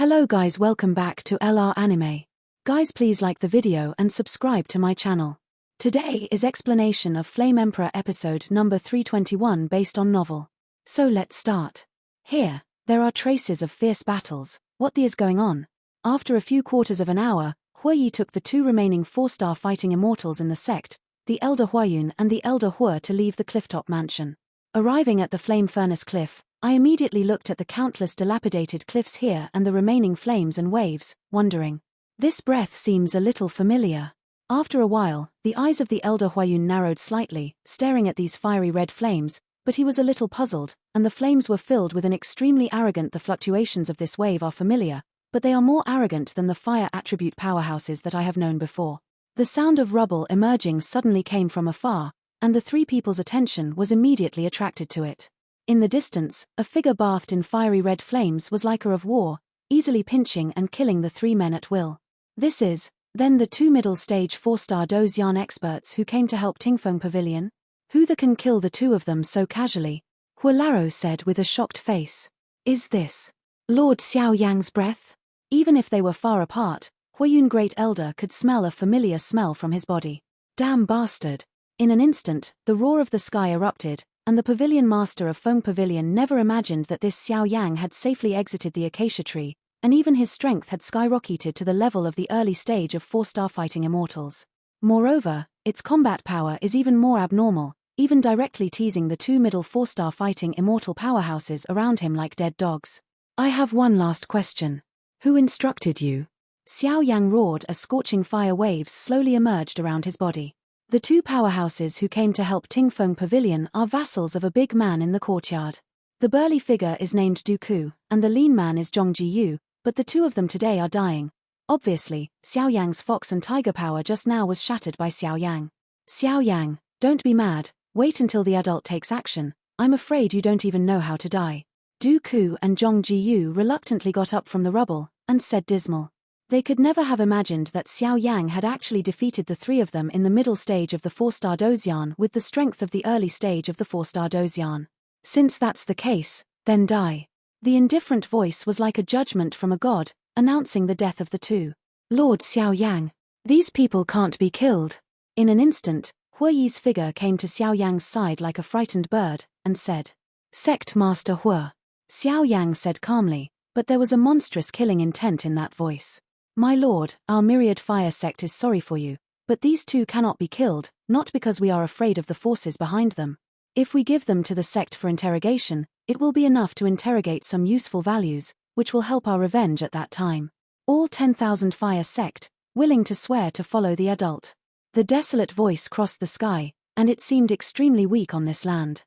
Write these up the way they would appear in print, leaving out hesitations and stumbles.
Hello guys, welcome back to LR Anime. Guys, please like the video and subscribe to my channel. Today is explanation of Flame Emperor episode number 321 based on novel. So let's start. Here, there are traces of fierce battles. What is going on? After a few quarters of an hour, Xiao Yi took the two remaining 4-star fighting immortals in the sect, the Elder Xiao Yan and the Elder Hu, to leave the clifftop mansion. Arriving at the Flame Furnace Cliff, I immediately looked at the countless dilapidated cliffs here and the remaining flames and waves, wondering. This breath seems a little familiar. After a while, the eyes of the Elder Xiao Yan narrowed slightly, staring at these fiery red flames, but he was a little puzzled, and the flames were filled with an extremely arrogant. The fluctuations of this wave are familiar, but they are more arrogant than the fire attribute powerhouses that I have known before. The sound of rubble emerging suddenly came from afar, and the three people's attention was immediately attracted to it. In the distance, a figure bathed in fiery red flames was like a of war, easily pinching and killing the three men at will. This is, then, the two middle-stage 4-star Xiao Yang experts who came to help Tingfeng Pavilion? Who the can kill the two of them so casually? Huolaro said with a shocked face. Is this Lord Xiao Yang's breath? Even if they were far apart, Xiao Yan Great Elder could smell a familiar smell from his body. Damn bastard. In an instant, the roar of the sky erupted, and the pavilion master of Feng Pavilion never imagined that this Xiao Yang had safely exited the acacia tree, and even his strength had skyrocketed to the level of the early stage of 4-star fighting immortals. Moreover, its combat power is even more abnormal, even directly teasing the two middle 4-star fighting immortal powerhouses around him like dead dogs. I have one last question. Who instructed you? Xiao Yang roared as scorching fire waves slowly emerged around his body. The two powerhouses who came to help Tingfeng Pavilion are vassals of a big man in the courtyard. The burly figure is named Duku, and the lean man is Zhongji Yu, but the two of them today are dying. Obviously, Xiao Yang's fox and tiger power just now was shattered by Xiao Yang. Xiao Yang, don't be mad, wait until the adult takes action. I'm afraid you don't even know how to die. Duku and Zhongji Yu reluctantly got up from the rubble, and said dismal. They could never have imagined that Xiao Yang had actually defeated the three of them in the middle stage of the 4-star Xian with the strength of the early stage of the 4-star Xian. Since that's the case, then die. The indifferent voice was like a judgment from a god, announcing the death of the two. Lord Xiao Yang, these people can't be killed. In an instant, Xiao Yi's figure came to Xiao Yang's side like a frightened bird, and said, Sect Master Xiao. Xiao Yang said calmly, but there was a monstrous killing intent in that voice. My lord, our myriad fire sect is sorry for you, but these two cannot be killed, not because we are afraid of the forces behind them. If we give them to the sect for interrogation, it will be enough to interrogate some useful values, which will help our revenge at that time. All 10,000 fire sect, willing to swear to follow the adult. The desolate voice crossed the sky, and it seemed extremely weak on this land.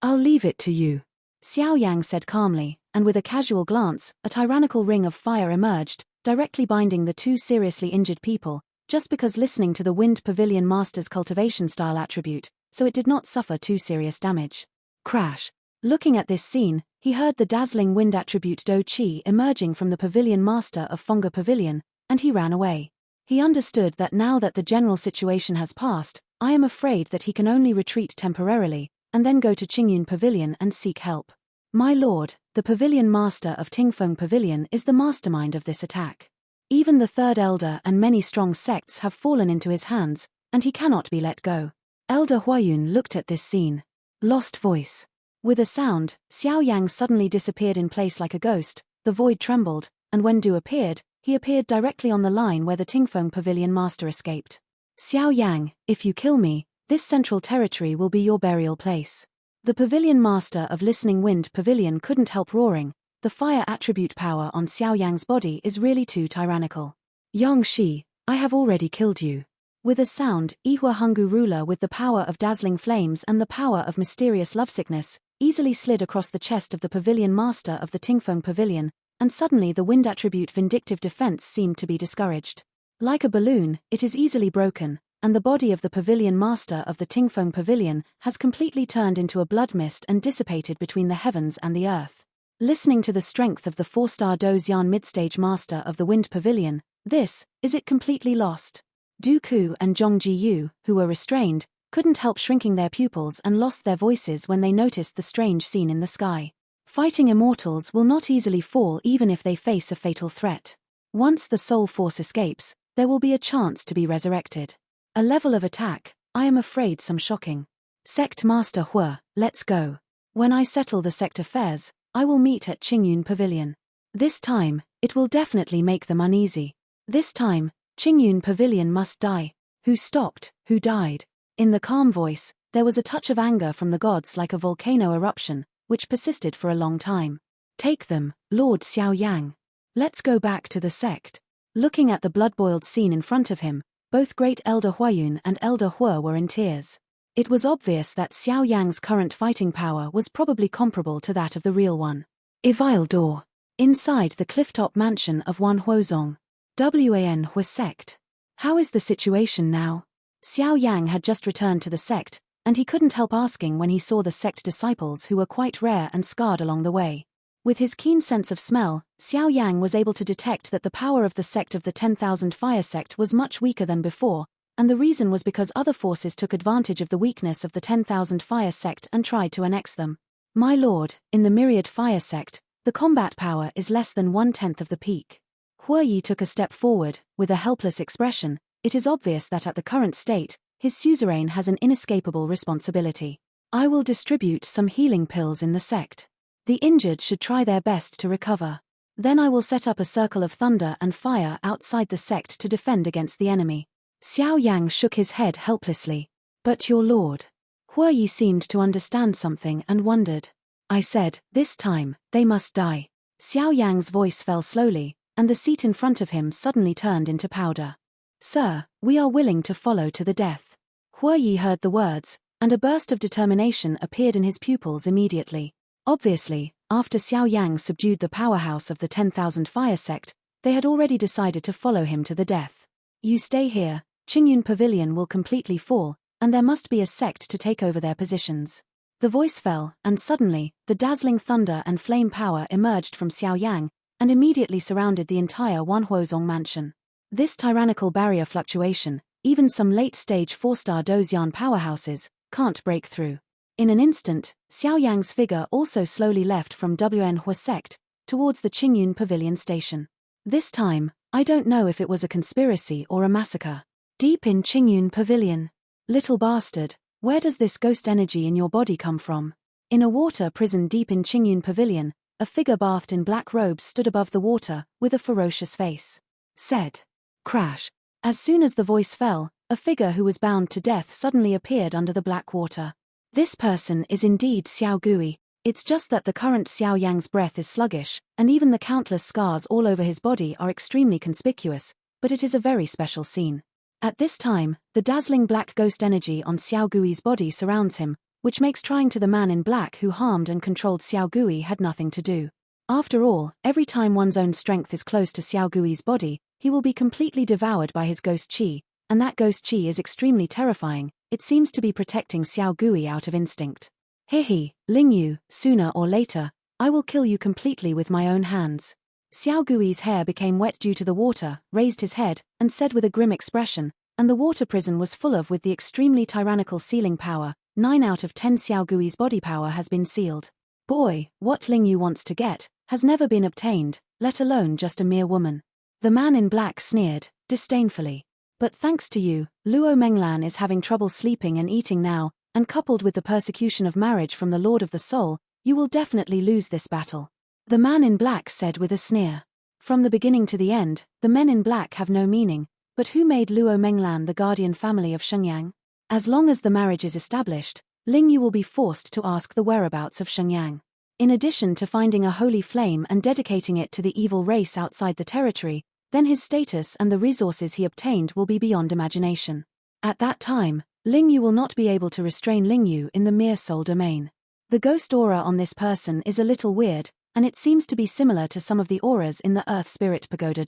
I'll leave it to you. Xiao Yang said calmly, and with a casual glance, a tyrannical ring of fire emerged, directly binding the two seriously injured people, just because listening to the Wind Pavilion Master's cultivation style attribute, so it did not suffer too serious damage. Crash. Looking at this scene, he heard the dazzling wind attribute Do Chi emerging from the Pavilion Master of Fonga Pavilion, and he ran away. He understood that now that the general situation has passed, I am afraid that he can only retreat temporarily, and then go to Ching Yun Pavilion and seek help. My lord, the Pavilion Master of Tingfeng Pavilion is the mastermind of this attack. Even the Third Elder and many strong sects have fallen into his hands, and he cannot be let go. Elder Xiao Yan looked at this scene. Lost voice. With a sound, Xiao Yang suddenly disappeared in place like a ghost, the void trembled, and when Du appeared, he appeared directly on the line where the Tingfeng Pavilion Master escaped. Xiao Yang, if you kill me, this central territory will be your burial place. The Pavilion Master of Listening Wind Pavilion couldn't help roaring. The fire attribute power on Xiao Yang's body is really too tyrannical. Yang Shi, I have already killed you. With a sound, Ihua Hungu ruler with the power of dazzling flames and the power of mysterious lovesickness, easily slid across the chest of the Pavilion Master of the Tingfeng Pavilion, and suddenly the wind attribute vindictive defense seemed to be discouraged. Like a balloon, it is easily broken, and the body of the Pavilion Master of the Tingfeng Pavilion has completely turned into a blood mist and dissipated between the heavens and the earth. Listening to the strength of the 4-star Xian midstage Master of the Wind Pavilion, is it completely lost? Duku and Zhongji Yu, who were restrained, couldn't help shrinking their pupils and lost their voices when they noticed the strange scene in the sky. Fighting immortals will not easily fall even if they face a fatal threat. Once the soul force escapes, there will be a chance to be resurrected. A level of attack, I am afraid some shocking. Sect Master Hua, let's go. When I settle the sect affairs, I will meet at Ching Yun Pavilion. This time, it will definitely make them uneasy. This time, Ching Yun Pavilion must die. Who stopped, who died? In the calm voice, there was a touch of anger from the gods like a volcano eruption, which persisted for a long time. Take them, Lord Xiao Yang. Let's go back to the sect. Looking at the blood-boiled scene in front of him, both Great Elder Huayun and Elder Hua were in tears. It was obvious that Xiao Yang's current fighting power was probably comparable to that of the real one. Evil door. Inside the clifftop mansion of Wan Huozong. Wan Hua sect. How is the situation now? Xiao Yang had just returned to the sect, and he couldn't help asking when he saw the sect disciples who were quite rare and scarred along the way. With his keen sense of smell, Xiao Yang was able to detect that the power of the sect of the 10,000 Fire sect was much weaker than before, and the reason was because other forces took advantage of the weakness of the 10,000 Fire sect and tried to annex them. My lord, in the Myriad Fire sect, the combat power is less than 1/10 of the peak. Hua Yi took a step forward, with a helpless expression. It is obvious that at the current state, his suzerain has an inescapable responsibility. I will distribute some healing pills in the sect. The injured should try their best to recover. Then I will set up a circle of thunder and fire outside the sect to defend against the enemy. Xiao Yang shook his head helplessly. But your lord. Hua Yi seemed to understand something and wondered. I said, this time, they must die. Xiao Yang's voice fell slowly, and the seat in front of him suddenly turned into powder. Sir, we are willing to follow to the death. Hua Yi heard the words, and a burst of determination appeared in his pupils immediately. Obviously, after Xiao Yang subdued the powerhouse of the 10,000 Fire sect, they had already decided to follow him to the death. You stay here, Ching Yun Pavilion will completely fall, and there must be a sect to take over their positions. The voice fell, and suddenly, the dazzling thunder and flame power emerged from Xiao Yang, and immediately surrounded the entire Wanhuozong mansion. This tyrannical barrier fluctuation, even some late-stage 4-star Dozian powerhouses, can't break through. In an instant, Xiao Yang's figure also slowly left from Wan Hua sect, towards the Ching Yun Pavilion station. This time, I don't know if it was a conspiracy or a massacre. Deep in Ching Yun Pavilion. Little bastard, where does this ghost energy in your body come from? In a water prison deep in Ching Yun Pavilion, a figure bathed in black robes stood above the water, with a ferocious face. Said. Crash. As soon as the voice fell, a figure who was bound to death suddenly appeared under the black water. This person is indeed Xiao Gui. It's just that the current Xiao Yang's breath is sluggish, and even the countless scars all over his body are extremely conspicuous, but it is a very special scene. At this time, the dazzling black ghost energy on Xiao Gui's body surrounds him, which makes trying to the man in black who harmed and controlled Xiao Gui had nothing to do. After all, every time one's own strength is close to Xiao Gui's body, he will be completely devoured by his ghost chi, and that ghost chi is extremely terrifying. It seems to be protecting Xiao Gui out of instinct. Hehe, Ling Yu, sooner or later, I will kill you completely with my own hands. Xiao Gui's hair became wet due to the water, raised his head, and said with a grim expression, and the water prison was full of with the extremely tyrannical sealing power. 9 out of 10 Xiao Gui's body power has been sealed. Boy, what Ling Yu wants to get, has never been obtained, let alone just a mere woman. The man in black sneered, disdainfully. But thanks to you, Luo Menglan is having trouble sleeping and eating now, and coupled with the persecution of marriage from the Lord of the Soul, you will definitely lose this battle. The man in black said with a sneer. From the beginning to the end, the men in black have no meaning, but who made Luo Menglan the guardian family of Xiao? As long as the marriage is established, Ling Yu will be forced to ask the whereabouts of Xiao. In addition to finding a holy flame and dedicating it to the evil race outside the territory, then his status and the resources he obtained will be beyond imagination. At that time, Ling Yu will not be able to restrain Ling Yu in the mere soul domain. The ghost aura on this person is a little weird, and it seems to be similar to some of the auras in the Earth Spirit Pagoda.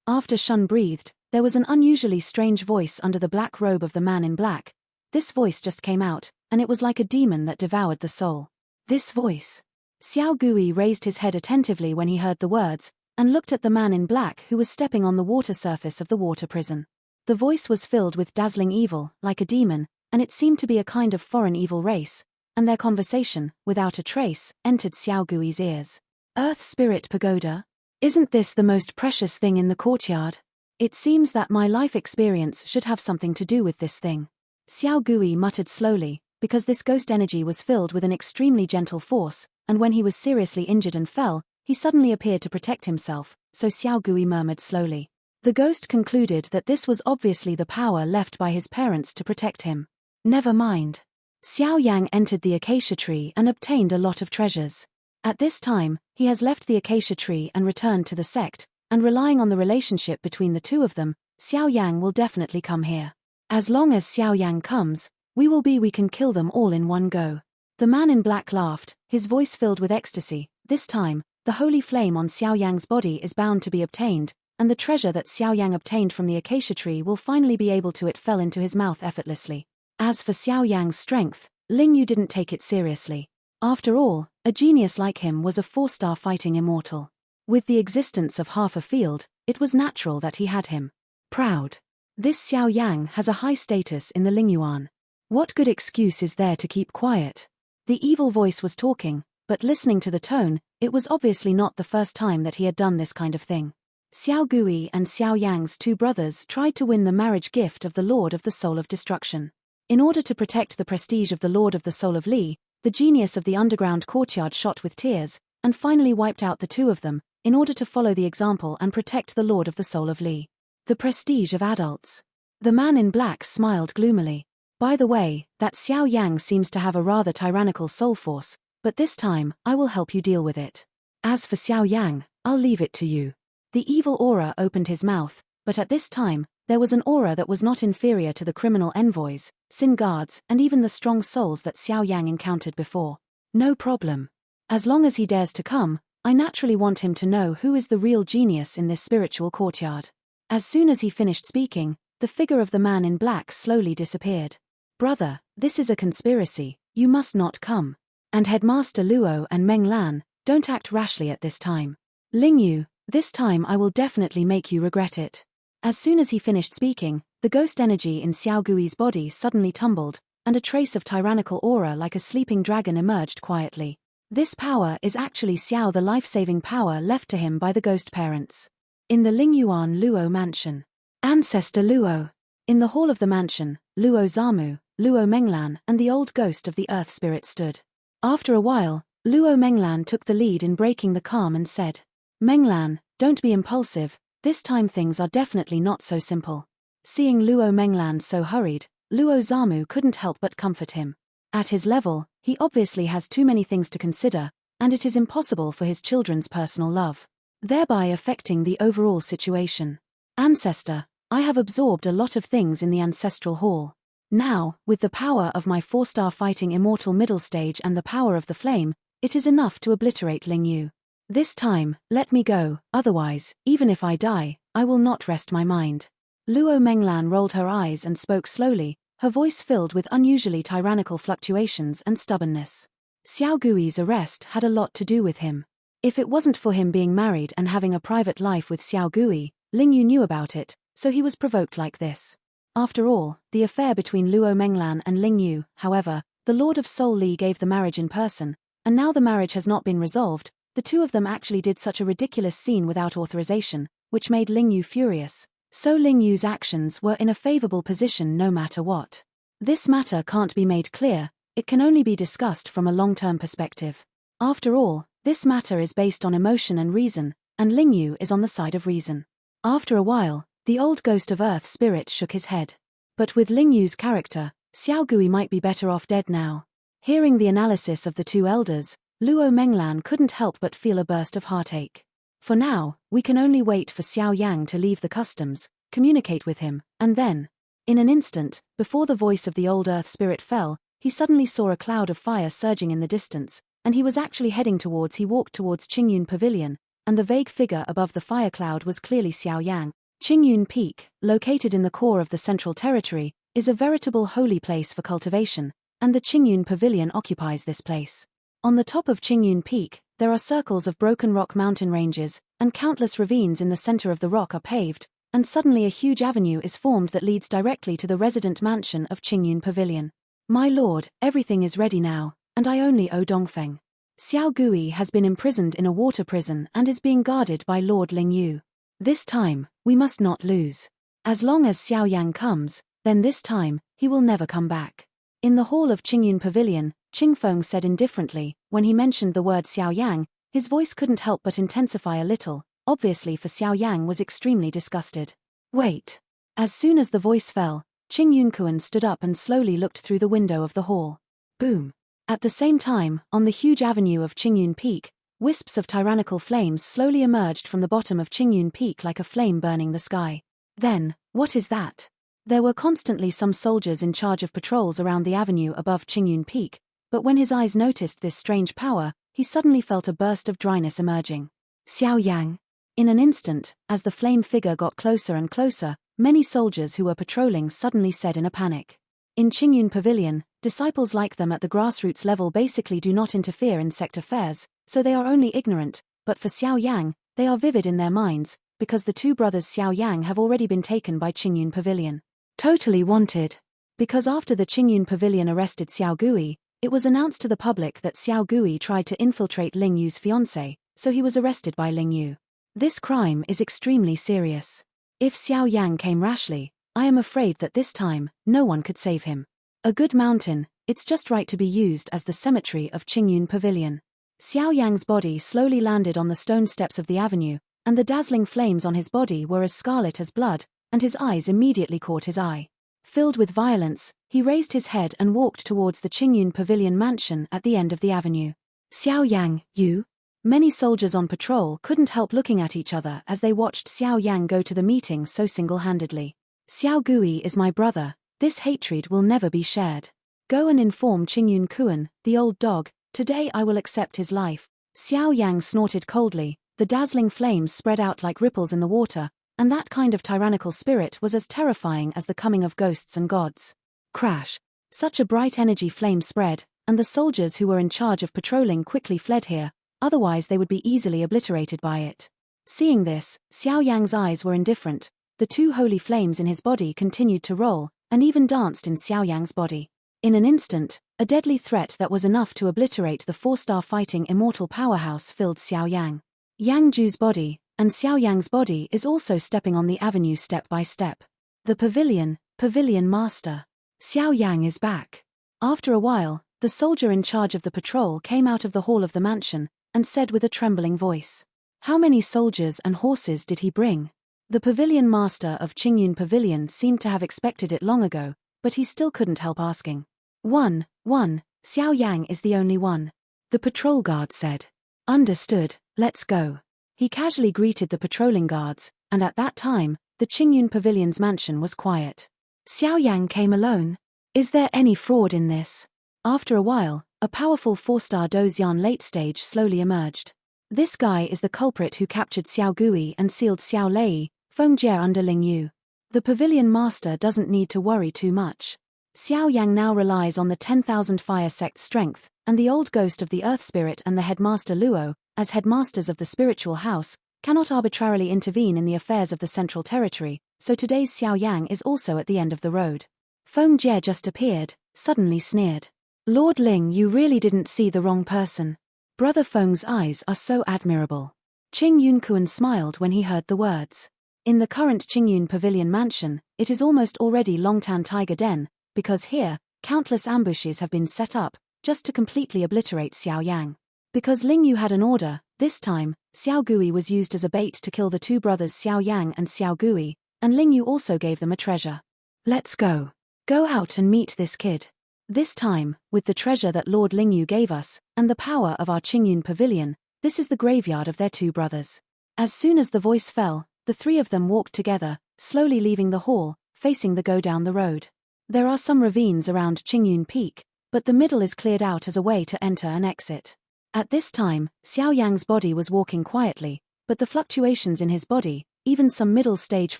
After Shun breathed, there was an unusually strange voice under the black robe of the man in black. This voice just came out, and it was like a demon that devoured the soul. This voice. Xiao Gui raised his head attentively when he heard the words, and looked at the man in black who was stepping on the water surface of the water prison. The voice was filled with dazzling evil, like a demon, and it seemed to be a kind of foreign evil race, and their conversation, without a trace, entered Xiao Gui's ears. Earth Spirit Pagoda? Isn't this the most precious thing in the courtyard? It seems that my life experience should have something to do with this thing. Xiao Gui muttered slowly, because this ghost energy was filled with an extremely gentle force, and when he was seriously injured and fell, he suddenly appeared to protect himself, so Xiao Gui murmured slowly. The ghost concluded that this was obviously the power left by his parents to protect him. Never mind. Xiao Yang entered the acacia tree and obtained a lot of treasures. At this time, he has left the acacia tree and returned to the sect, and relying on the relationship between the two of them, Xiao Yang will definitely come here. As long as Xiao Yang comes, we can kill them all in one go. The man in black laughed, his voice filled with ecstasy. This time, the holy flame on Xiao Yang's body is bound to be obtained, and the treasure that Xiao Yang obtained from the acacia tree will finally be able to. It fell into his mouth effortlessly. As for Xiao Yang's strength, Ling Yu didn't take it seriously. After all, a genius like him was a 4-star fighting immortal. With the existence of half a field, it was natural that he had him. Proud. This Xiao Yang has a high status in the Lingyuan. What good excuse is there to keep quiet? The evil voice was talking, but listening to the tone, it was obviously not the first time that he had done this kind of thing. Xiao Gui and Xiao Yang's two brothers tried to win the marriage gift of the Lord of the Soul of Destruction. In order to protect the prestige of the Lord of the Soul of Li, the genius of the underground courtyard shot with tears, and finally wiped out the two of them, in order to follow the example and protect the Lord of the Soul of Li. The prestige of adults. The man in black smiled gloomily. By the way, that Xiao Yang seems to have a rather tyrannical soul force, but this time, I will help you deal with it. As for Xiao Yang, I'll leave it to you. The evil aura opened his mouth, but at this time, there was an aura that was not inferior to the criminal envoys, sin guards, and even the strong souls that Xiao Yang encountered before. No problem. As long as he dares to come, I naturally want him to know who is the real genius in this spiritual courtyard. As soon as he finished speaking, the figure of the man in black slowly disappeared. Brother, this is a conspiracy, you must not come. And Headmaster Luo and Meng Lan, don't act rashly at this time. Ling Yu, this time I will definitely make you regret it. As soon as he finished speaking, the ghost energy in Xiao Gui's body suddenly tumbled, and a trace of tyrannical aura like a sleeping dragon emerged quietly. This power is actually Xiao, the life-saving power left to him by the ghost parents. In the Lingyuan Luo mansion. Ancestor Luo. In the hall of the mansion, Luo Zamu, Luo Menglan and the old ghost of the earth spirit stood. After a while, Luo Menglan took the lead in breaking the calm and said, Menglan, don't be impulsive, this time things are definitely not so simple. Seeing Luo Menglan so hurried, Luo Zamu couldn't help but comfort him. At his level, he obviously has too many things to consider, and it is impossible for his children's personal love, thereby affecting the overall situation. Ancestor, I have absorbed a lot of things in the ancestral hall. Now, with the power of my 4-star fighting immortal middle stage and the power of the flame, it is enough to obliterate Ling Yu. This time, let me go, otherwise, even if I die, I will not rest my mind. Luo Menglan rolled her eyes and spoke slowly, her voice filled with unusually tyrannical fluctuations and stubbornness. Xiao Gui's arrest had a lot to do with him. If it wasn't for him being married and having a private life with Xiao Gui, Ling Yu knew about it, so he was provoked like this. After all, the affair between Luo Menglan and Ling Yu, however, the Lord of Soul Li gave the marriage in person, and now the marriage has not been resolved. The two of them actually did such a ridiculous scene without authorization, which made Ling Yu furious. So Ling Yu's actions were in a favorable position no matter what. This matter can't be made clear, it can only be discussed from a long-term perspective. After all, this matter is based on emotion and reason, and Ling Yu is on the side of reason. After a while, the old ghost of Earth Spirit shook his head. But with Ling Yu's character, Xiao Gui might be better off dead now. Hearing the analysis of the two elders, Luo Menglan couldn't help but feel a burst of heartache. For now, we can only wait for Xiao Yang to leave the customs, communicate with him, and then. In an instant, before the voice of the old Earth Spirit fell, he suddenly saw a cloud of fire surging in the distance, and he was actually heading towards. He walked towards Ching Yun Pavilion, and the vague figure above the fire cloud was clearly Xiao Yang. Ching Yun Peak, located in the core of the Central Territory, is a veritable holy place for cultivation, and the Ching Yun Pavilion occupies this place. On the top of Ching Yun Peak, there are circles of broken rock mountain ranges, and countless ravines in the center of the rock are paved, and suddenly a huge avenue is formed that leads directly to the resident mansion of Ching Yun Pavilion. My lord, everything is ready now, and I only owe Dongfeng. Xiao Gui has been imprisoned in a water prison and is being guarded by Lord Lingyu. This time, we must not lose. As long as Xiao Yang comes, then this time, he will never come back. In the hall of Qingyun Pavilion, Qingfeng said indifferently. When he mentioned the word Xiao Yang, his voice couldn't help but intensify a little, obviously for Xiao Yang was extremely disgusted. Wait. As soon as the voice fell, Qingyun Kuan stood up and slowly looked through the window of the hall. Boom. At the same time, on the huge avenue of Qingyun Peak, wisps of tyrannical flames slowly emerged from the bottom of Qingyun Peak like a flame burning the sky. Then, what is that? There were constantly some soldiers in charge of patrols around the avenue above Qingyun Peak, but when his eyes noticed this strange power, he suddenly felt a burst of dryness emerging. Xiao Yang. In an instant, as the flame figure got closer and closer, many soldiers who were patrolling suddenly said in a panic. In Qingyun Pavilion, disciples like them at the grassroots level basically do not interfere in sect affairs, so they are only ignorant, but for Xiao Yang, they are vivid in their minds, because the two brothers Xiao Yang have already been taken by Qingyun Pavilion. Totally wanted. Because after the Qingyun Pavilion arrested Xiao Gui, it was announced to the public that Xiao Gui tried to infiltrate Ling Yu's fiancé, so he was arrested by Ling Yu. This crime is extremely serious. If Xiao Yang came rashly, I am afraid that this time, no one could save him. A good mountain, it's just right to be used as the cemetery of Qingyun Pavilion. Xiao Yang's body slowly landed on the stone steps of the avenue, and the dazzling flames on his body were as scarlet as blood, and his eyes immediately caught his eye. Filled with violence, he raised his head and walked towards the Qingyun Pavilion mansion at the end of the avenue. Xiao Yang, you? Many soldiers on patrol couldn't help looking at each other as they watched Xiao Yang go to the meeting so single-handedly. Xiao Gui is my brother, this hatred will never be shared. Go and inform Qingyun Kuan, the old dog, today I will accept his life. Xiao Yang snorted coldly, the dazzling flames spread out like ripples in the water, and that kind of tyrannical spirit was as terrifying as the coming of ghosts and gods. Crash. Such a bright energy flame spread, and the soldiers who were in charge of patrolling quickly fled here, otherwise they would be easily obliterated by it. Seeing this, Xiao Yang's eyes were indifferent, the two holy flames in his body continued to roll, and even danced in Xiao Yang's body. In an instant, a deadly threat that was enough to obliterate the 4-star fighting immortal powerhouse filled Xiao Yang. Yang Ju's body, and Xiao Yang's body is also stepping on the avenue step by step. The pavilion master. Xiao Yang is back. After a while, the soldier in charge of the patrol came out of the hall of the mansion, and said with a trembling voice. How many soldiers and horses did he bring? The pavilion master of Qingyun Pavilion seemed to have expected it long ago, but he still couldn't help asking. One, Xiao Yang is the only one. The patrol guard said. Understood, let's go. He casually greeted the patrolling guards, and at that time, the Qingyun Pavilion's mansion was quiet. Xiao Yang came alone. Is there any fraud in this? After a while, a powerful 4-star Dozian late stage slowly emerged. This guy is the culprit who captured Xiao Gui and sealed Xiao Lei, Fengjie under Ling Yu. The pavilion master doesn't need to worry too much. Xiao Yang now relies on the 10,000 fire sect strength, and the old ghost of the earth spirit and the headmaster Luo, as headmasters of the spiritual house, cannot arbitrarily intervene in the affairs of the central territory, so today's Xiao Yang is also at the end of the road. Fengjie just appeared, suddenly sneered. Lord Ling, you really didn't see the wrong person. Brother Feng's eyes are so admirable. Qingyun Kuan smiled when he heard the words. In the current Qingyun Pavilion mansion, it is almost already Longtan Tiger Den, because here, countless ambushes have been set up, just to completely obliterate Xiao Yang. Because Ling Yu had an order, this time, Xiao Gui was used as a bait to kill the two brothers Xiao Yang and Xiao Gui, and Ling Yu also gave them a treasure. Let's go. Go out and meet this kid. This time, with the treasure that Lord Ling Yu gave us, and the power of our Qingyun Pavilion, this is the graveyard of their two brothers. As soon as the voice fell, the three of them walked together, slowly leaving the hall, facing the go down the road. There are some ravines around Qingyun Peak, but the middle is cleared out as a way to enter and exit. At this time, Xiao Yang's body was walking quietly, but the fluctuations in his body, even some middle-stage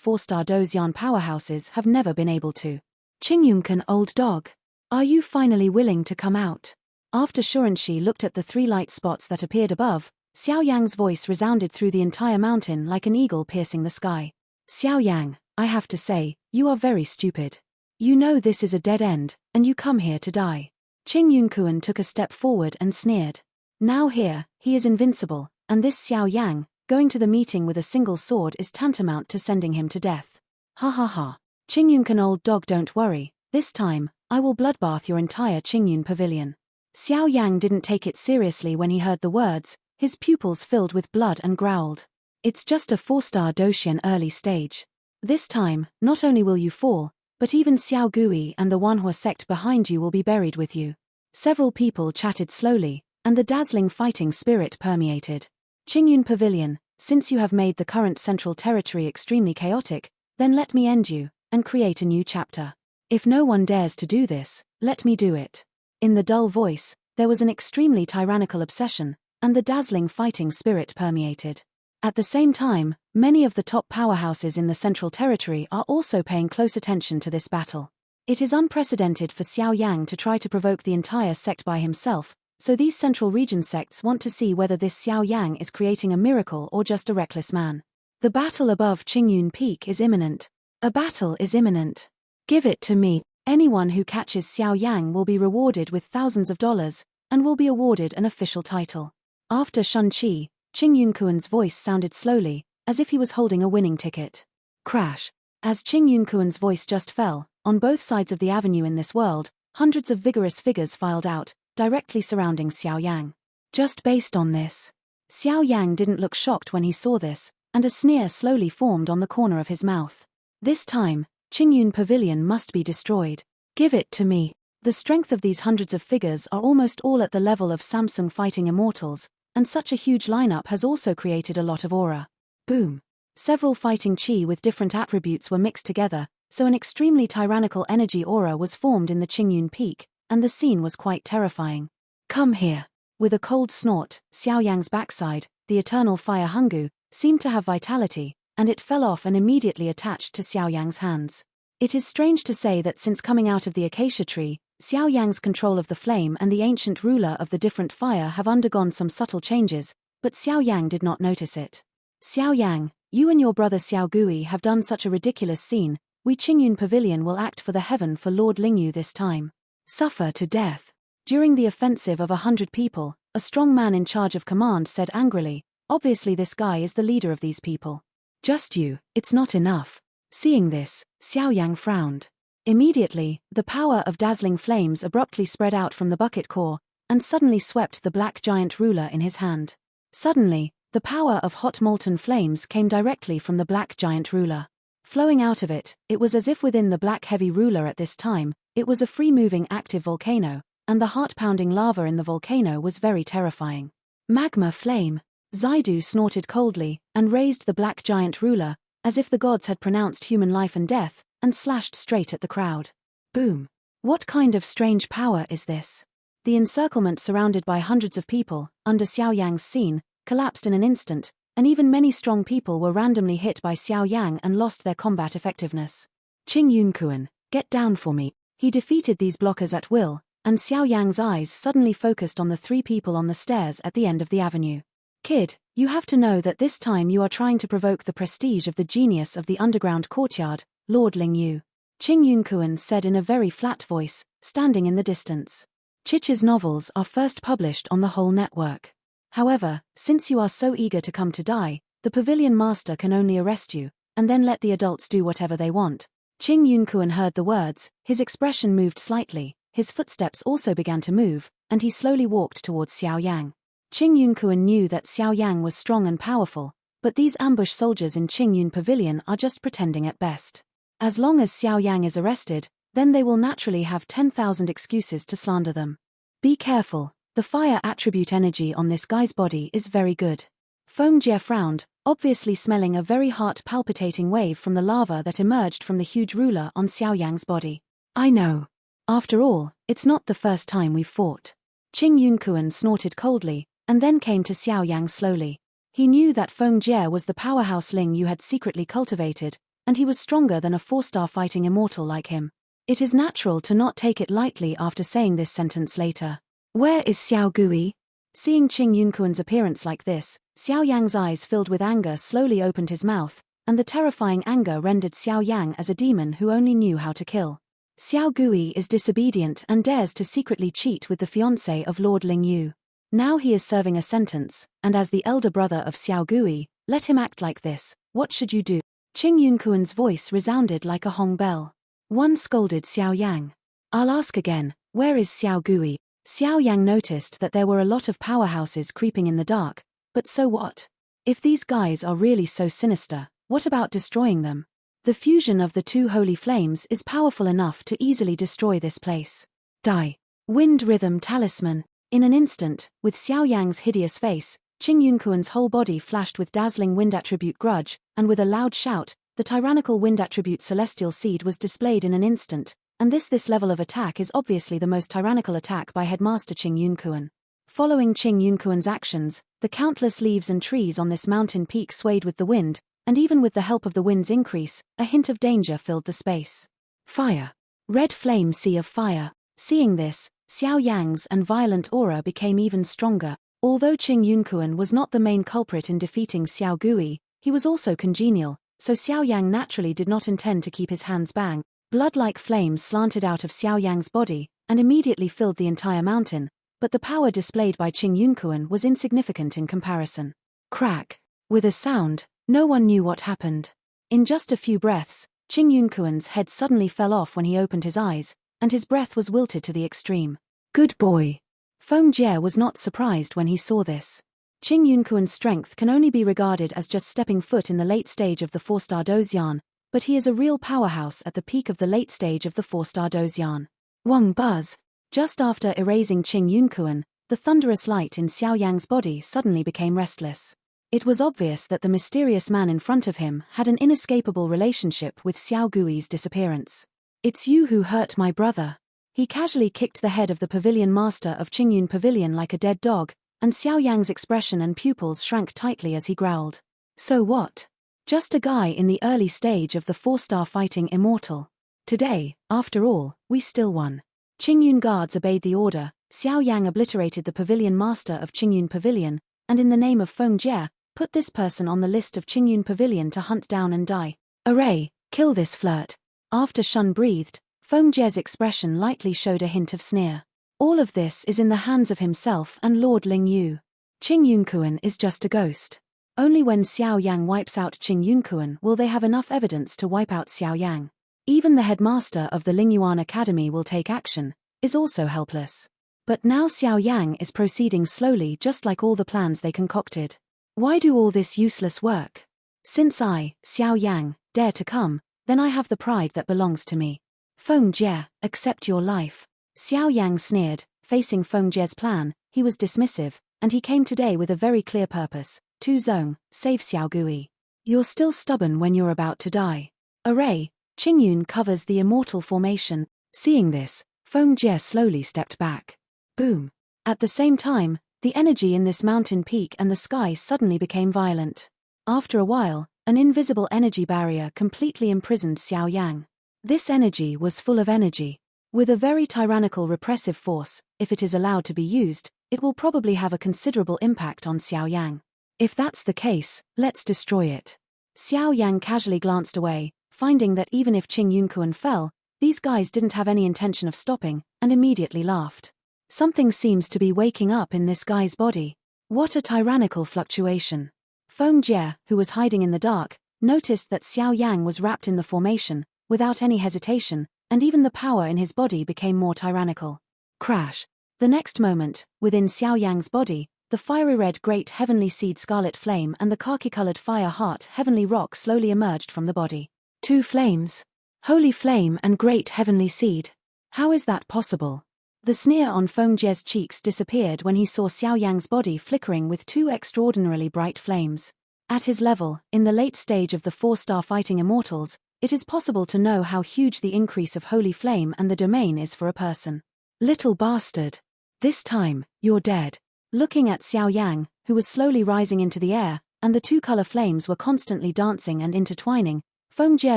4-star Dozian powerhouses have never been able to. Qingyunkan, old dog. Are you finally willing to come out? After Shurenshi looked at the 3 light spots that appeared above, Xiao Yang's voice resounded through the entire mountain like an eagle piercing the sky. Xiao Yang, I have to say, you are very stupid. You know this is a dead end, and you come here to die. Ching Yun took a step forward and sneered. Now here, he is invincible, and this Xiao Yang, going to the meeting with a single sword is tantamount to sending him to death. Ha ha ha. Ching Yun old dog, don't worry, this time, I will bloodbath your entire Ching Yun pavilion. Xiao Yang didn't take it seriously when he heard the words, his pupils filled with blood and growled. It's just a 4-star Doshian early stage. This time, not only will you fall, but even Xiao Gui and the Wanhua sect behind you will be buried with you. Several people chatted slowly, and the dazzling fighting spirit permeated. Ching Yun Pavilion, since you have made the current central territory extremely chaotic, then let me end you, and create a new chapter. If no one dares to do this, let me do it. In the dull voice, there was an extremely tyrannical obsession, and the dazzling fighting spirit permeated. At the same time, many of the top powerhouses in the Central Territory are also paying close attention to this battle. It is unprecedented for Xiao Yang to try to provoke the entire sect by himself, so these Central Region sects want to see whether this Xiao Yang is creating a miracle or just a reckless man. The battle above Ching Yun Peak is imminent. A battle is imminent. Give it to me. Anyone who catches Xiao Yang will be rewarded with thousands of dollars, and will be awarded an official title. After Shun Chi, Ching Yun voice sounded slowly, as if he was holding a winning ticket. Crash. As Ching Yun voice just fell, on both sides of the avenue in this world, hundreds of vigorous figures filed out, directly surrounding Xiao Yang. Just based on this. Xiao Yang didn't look shocked when he saw this, and a sneer slowly formed on the corner of his mouth. This time, Ching Yun Pavilion must be destroyed. Give it to me. The strength of these hundreds of figures are almost all at the level of Samsung fighting immortals, and such a huge lineup has also created a lot of aura. Boom. Several fighting chi with different attributes were mixed together, so an extremely tyrannical energy aura was formed in the Ching Yun Peak, and the scene was quite terrifying. Come here. With a cold snort, Xiao Yang's backside, the eternal fire Hungu, seemed to have vitality, and it fell off and immediately attached to Xiao Yang's hands. It is strange to say that since coming out of the acacia tree, Xiao Yang's control of the flame and the ancient ruler of the different fire have undergone some subtle changes, but Xiao Yang did not notice it. Xiao Yang, you and your brother Xiao Gui have done such a ridiculous scene, we Ching Yun Pavilion will act for the heaven for Lord Lingyu this time. Suffer to death. During the offensive of 100 people, a strong man in charge of command said angrily, obviously this guy is the leader of these people. Just you, it's not enough. Seeing this, Xiao Yang frowned. Immediately, the power of dazzling flames abruptly spread out from the bucket core, and suddenly swept the black giant ruler in his hand. Suddenly, the power of hot molten flames came directly from the black giant ruler. Flowing out of it, it was as if within the black heavy ruler at this time, it was a free-moving active volcano, and the heart-pounding lava in the volcano was very terrifying. Magma flame. Zaidu snorted coldly, and raised the black giant ruler, as if the gods had pronounced human life and death, and slashed straight at the crowd. Boom. What kind of strange power is this? The encirclement surrounded by hundreds of people, under Xiao Yang's scene, collapsed in an instant, and even many strong people were randomly hit by Xiao Yang and lost their combat effectiveness. Ching Yun, get down for me. He defeated these blockers at will, and Xiao Yang's eyes suddenly focused on the 3 people on the stairs at the end of the avenue. Kid, you have to know that this time you are trying to provoke the prestige of the genius of the underground courtyard, Lord Lingyu. Ching Yun said in a very flat voice, standing in the distance. Chich's novels are first published on the whole network. However, since you are so eager to come to die, the pavilion master can only arrest you, and then let the adults do whatever they want. Ching Yun heard the words, his expression moved slightly, his footsteps also began to move, and he slowly walked towards Xiao Yang. Ching Yun knew that Xiao Yang was strong and powerful, but these ambush soldiers in Ching Yun Pavilion are just pretending at best. As long as Xiao Yang is arrested, then they will naturally have 10,000 excuses to slander them. Be careful, the fire attribute energy on this guy's body is very good. Feng Jie frowned, obviously smelling a very heart-palpitating wave from the lava that emerged from the huge ruler on Xiao Yang's body. I know. After all, it's not the first time we've fought. Ching Yun snorted coldly, and then came to Xiao Yang slowly. He knew that Feng Jie was the powerhouse Ling Yu had secretly cultivated, and he was stronger than a 4-star fighting immortal like him. It is natural to not take it lightly after saying this sentence later. Where is Xiao Gui? Seeing Ching Yun's appearance like this, Xiao Yang's eyes filled with anger slowly opened his mouth, and the terrifying anger rendered Xiao Yang as a demon who only knew how to kill. Xiao Gui is disobedient and dares to secretly cheat with the fiancé of Lord Ling Yu. Now he is serving a sentence, and as the elder brother of Xiao Gui, let him act like this. What should you do? Ching Yunkuan's voice resounded like a Hong bell. One scolded Xiao Yang. I'll ask again, where is Xiao Gui? Xiao Yang noticed that there were a lot of powerhouses creeping in the dark, but so what? If these guys are really so sinister, what about destroying them? The fusion of the two holy flames is powerful enough to easily destroy this place. Die. Wind Rhythm Talisman. In an instant, with Xiao Yang's hideous face, Ching Yunkuan's whole body flashed with dazzling wind attribute grudge, and with a loud shout, the tyrannical wind attribute Celestial Seed was displayed in an instant, and this level of attack is obviously the most tyrannical attack by Headmaster Ching Yunkuan. Following Ching Yunkuan's actions, the countless leaves and trees on this mountain peak swayed with the wind, and even with the help of the wind's increase, a hint of danger filled the space. Fire. Red flame sea of fire. Seeing this, Xiao Yang's and violent aura became even stronger. Although Ching Yunkuan was not the main culprit in defeating Xiao Gui, he was also congenial, so Xiao Yang naturally did not intend to keep his hands bang. Blood-like flames slanted out of Xiao Yang's body, and immediately filled the entire mountain, but the power displayed by Ching Yunkuan was insignificant in comparison. Crack. With a sound, no one knew what happened. In just a few breaths, Ching Yunkuan's head suddenly fell off when he opened his eyes, and his breath was wilted to the extreme. Good boy. Feng Jie was not surprised when he saw this. Ching Yunkuan's strength can only be regarded as just stepping foot in the late stage of the 4-star Dozian, but he is a real powerhouse at the peak of the late stage of the 4-star Dozian. Wang buzz. Just after erasing Ching Yunkuan, the thunderous light in Xiao Yang's body suddenly became restless. It was obvious that the mysterious man in front of him had an inescapable relationship with Xiao Gui's disappearance. It's you who hurt my brother. He casually kicked the head of the pavilion master of Qingyun Pavilion like a dead dog, and Xiao Yang's expression and pupils shrank tightly as he growled. So what? Just a guy in the early stage of the 4-star fighting immortal. Today, after all, we still won. Qingyun guards obeyed the order. Xiao Yang obliterated the pavilion master of Qingyun Pavilion, and in the name of Feng Jie, put this person on the list of Qingyun Pavilion to hunt down and die. Array, kill this flirt. After Shun breathed, Feng Jie's expression lightly showed a hint of sneer. All of this is in the hands of himself and Lord Ling Yu. Ching Yunkuan is just a ghost. Only when Xiao Yang wipes out Ching Yunkuan will they have enough evidence to wipe out Xiao Yang. Even the headmaster of the Lingyuan Academy will take action, is also helpless. But now Xiao Yang is proceeding slowly just like all the plans they concocted. Why do all this useless work? Since I, Xiao Yang, dare to come, then I have the pride that belongs to me. Feng Jie, accept your life. Xiao Yang sneered, facing Feng Jie's plan. He was dismissive, and he came today with a very clear purpose. Tu Zong, save Xiao Gui. You're still stubborn when you're about to die. Array, Qingyun covers the immortal formation. Seeing this, Feng Jie slowly stepped back. Boom. At the same time, the energy in this mountain peak and the sky suddenly became violent. After a while, an invisible energy barrier completely imprisoned Xiao Yang. This energy was full of energy. With a very tyrannical repressive force, if it is allowed to be used, it will probably have a considerable impact on Xiao Yang. If that's the case, let's destroy it. Xiao Yang casually glanced away, finding that even if Ching Yunkuan fell, these guys didn't have any intention of stopping, and immediately laughed. Something seems to be waking up in this guy's body. What a tyrannical fluctuation. Feng Jie, who was hiding in the dark, noticed that Xiao Yang was wrapped in the formation, without any hesitation, and even the power in his body became more tyrannical. Crash. The next moment, within Xiao Yang's body, the fiery red great heavenly seed scarlet flame and the khaki-colored fire heart heavenly rock slowly emerged from the body. Two flames. Holy flame and great heavenly seed. How is that possible? The sneer on Feng Jie's cheeks disappeared when he saw Xiao Yang's body flickering with two extraordinarily bright flames. At his level, in the late stage of the 4-star fighting immortals, it is possible to know how huge the increase of holy flame and the domain is for a person. Little bastard. This time, you're dead. Looking at Xiao Yang, who was slowly rising into the air, and the two color flames were constantly dancing and intertwining, Feng Jie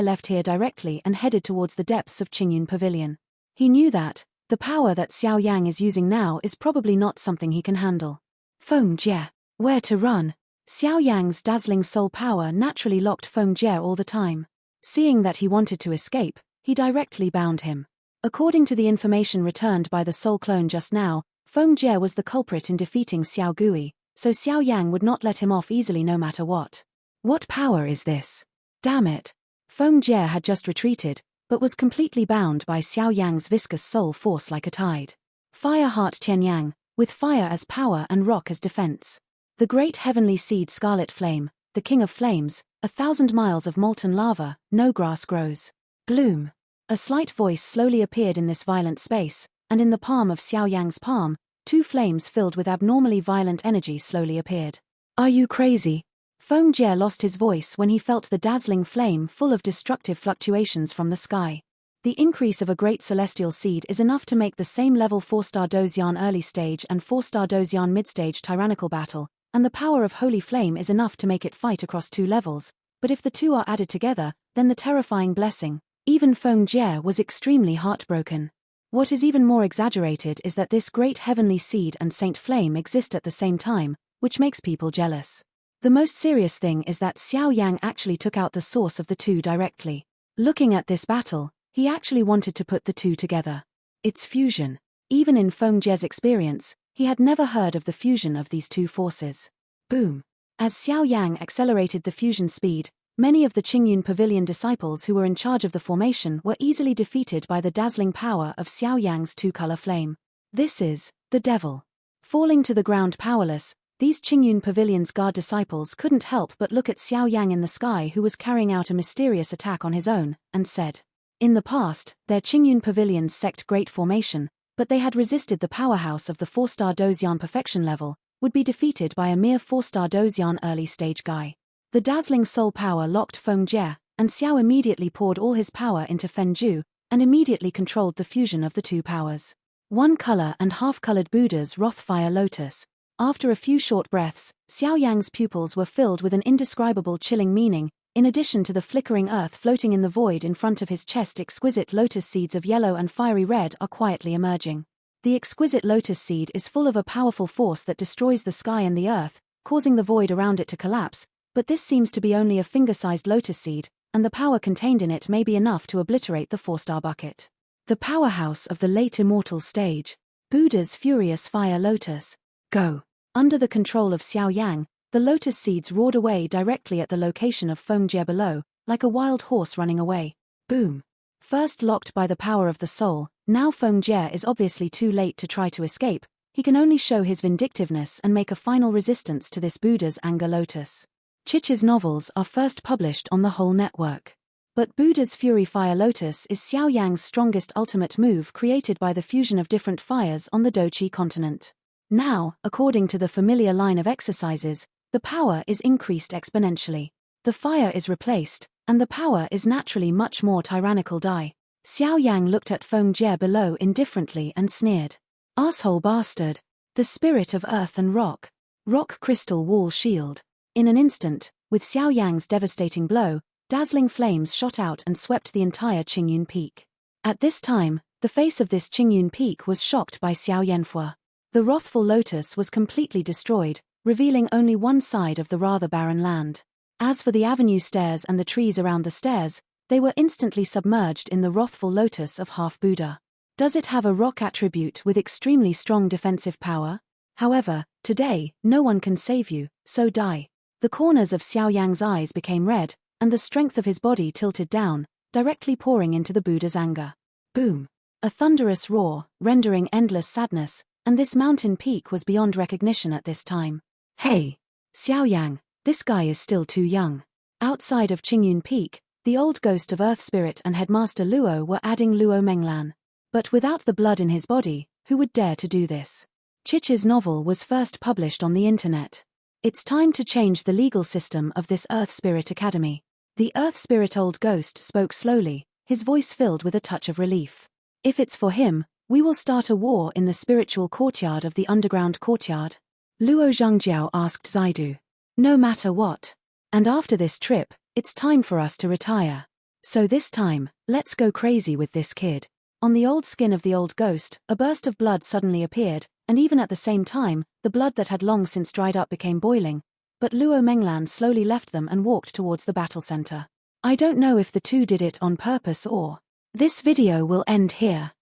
left here directly and headed towards the depths of Qingyun Pavilion. He knew that the power that Xiao Yang is using now is probably not something he can handle. Feng Jie. Where to run? Xiao Yang's dazzling soul power naturally locked Feng Jie all the time. Seeing that he wanted to escape, he directly bound him. According to the information returned by the soul clone just now, Feng Jie was the culprit in defeating Xiao Gui, so Xiao Yang would not let him off easily no matter what. What power is this? Damn it. Feng Jie had just retreated, but was completely bound by Xiao Yang's viscous soul force like a tide. Fire Heart Tianyang, with fire as power and rock as defense. The great heavenly seed Scarlet Flame, the king of flames, 1,000 miles of molten lava, no grass grows. Gloom. A slight voice slowly appeared in this violent space, and in the palm of Xiao Yang's palm, 2 flames filled with abnormally violent energy slowly appeared. Are you crazy? Feng Jie lost his voice when he felt the dazzling flame full of destructive fluctuations from the sky. The increase of a great celestial seed is enough to make the same level 4-star Dozian early stage and 4-star Dozian mid-stage tyrannical battle, and the power of Holy Flame is enough to make it fight across 2 levels, but if the 2 are added together, then the terrifying blessing. Even Feng Jie was extremely heartbroken. What is even more exaggerated is that this great heavenly seed and Saint Flame exist at the same time, which makes people jealous. The most serious thing is that Xiao Yang actually took out the source of the 2 directly. Looking at this battle, he actually wanted to put the 2 together. It's fusion. Even in Feng Jie's experience, he had never heard of the fusion of these 2 forces. Boom. As Xiao Yang accelerated the fusion speed, many of the Ching Yun Pavilion disciples who were in charge of the formation were easily defeated by the dazzling power of Xiao Yang's 2-color flame. This is the devil. Falling to the ground powerless, these Ching Yun Pavilion's guard disciples couldn't help but look at Xiao Yang in the sky, who was carrying out a mysterious attack on his own, and said, in the past, their Ching Yun Pavilion's sect great formation, but they had resisted the powerhouse of the 4-star Dozian perfection level, would be defeated by a mere 4-star Dozian early stage guy. The dazzling soul power locked Feng Jie, and Xiao immediately poured all his power into Fen Zhu, and immediately controlled the fusion of the 2 powers. 1-color and half-colored Buddha's wrath fire lotus. After a few short breaths, Xiao Yang's pupils were filled with an indescribable chilling meaning. In addition to the flickering earth floating in the void in front of his chest, exquisite lotus seeds of yellow and fiery red are quietly emerging. The exquisite lotus seed is full of a powerful force that destroys the sky and the earth, causing the void around it to collapse, but this seems to be only a finger-sized lotus seed, and the power contained in it may be enough to obliterate the 4-star bucket. The powerhouse of the late immortal stage. Buddha's furious fire lotus. Go. Under the control of Xiao Yang, the lotus seeds roared away directly at the location of Feng Jie below, like a wild horse running away. Boom. First locked by the power of the soul, now Feng Jie is obviously too late to try to escape. He can only show his vindictiveness and make a final resistance to this Buddha's anger lotus. Chiche's novels are first published on the whole network. But Buddha's Fury Fire Lotus is Xiao Yang's strongest ultimate move created by the fusion of different fires on the Dochi continent. Now, according to the familiar line of exercises, the power is increased exponentially. The fire is replaced, and the power is naturally much more tyrannical. Xiao Yang looked at Feng Jie below indifferently and sneered. Asshole bastard. The spirit of earth and rock. Rock crystal wall shield. In an instant, with Xiao Yang's devastating blow, dazzling flames shot out and swept the entire Ching Yun Peak. At this time, the face of this Ching Yun Peak was shocked by Xiao Yanfua. The wrathful lotus was completely destroyed, revealing only one side of the rather barren land. As for the avenue stairs and the trees around the stairs, they were instantly submerged in the wrathful lotus of half-Buddha. Does it have a rock attribute with extremely strong defensive power? However, today, no one can save you, so die. The corners of Xiao Yang's eyes became red, and the strength of his body tilted down, directly pouring into the Buddha's anger. Boom! A thunderous roar, rendering endless sadness, and this mountain peak was beyond recognition at this time. Hey! Xiao Yang, this guy is still too young. Outside of Ching Yun Peak, the old ghost of Earth Spirit and Headmaster Luo were adding Luo Menglan. But without the blood in his body, who would dare to do this? Chiche's novel was first published on the internet. It's time to change the legal system of this Earth Spirit Academy. The Earth Spirit old ghost spoke slowly, his voice filled with a touch of relief. If it's for him, we will start a war in the spiritual courtyard of the underground courtyard. Luo Zhangjiao asked Zaidu. No matter what. And after this trip, it's time for us to retire. So this time, let's go crazy with this kid. On the old skin of the old ghost, a burst of blood suddenly appeared, and even at the same time, the blood that had long since dried up became boiling. But Luo Menglan slowly left them and walked towards the battle center. I don't know if the 2 did it on purpose or... This video will end here.